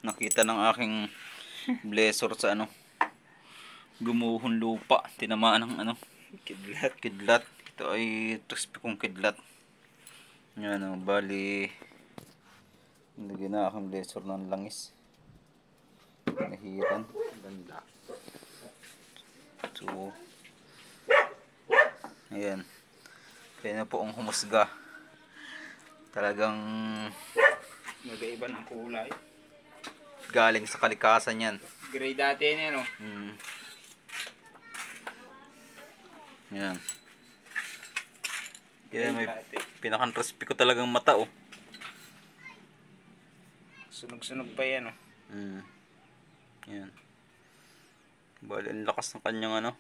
nakita ng aking blessor sa ano, gumuhon lupa, tinamaan ng ano, kidlat. Ito ay crispy kong kidlat. Yan o, bali nilagyan na aking blessor ng langis, nahiran. Ganda. So ayan, kaya na po ang humusga. Talagang Nagaiba ng kulay. galing sa kalikasan yan. Gray dati yan, no? Yan. Yan, may pinakang crispy ko talagang mata, oh. Sunog-sunog pa yan, no? Yan. Bali, ang lakas ng kanyang ano,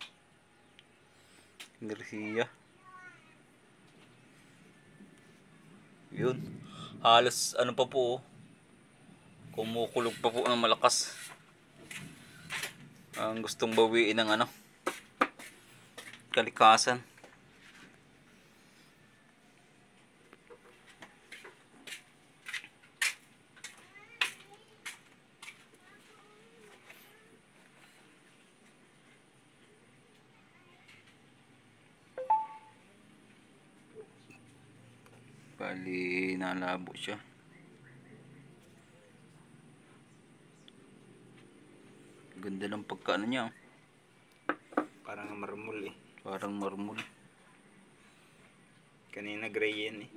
enerhiya. Yun. Halos ano pa po, oh. Kumukulog pa po ng malakas. Ang gustong bawiin ng ano, kalikasan. Bali, nalabo siya. Ganda ng pagkaano niya. Parang marmol, eh. Parang marmol. Kanina gray yan, eh.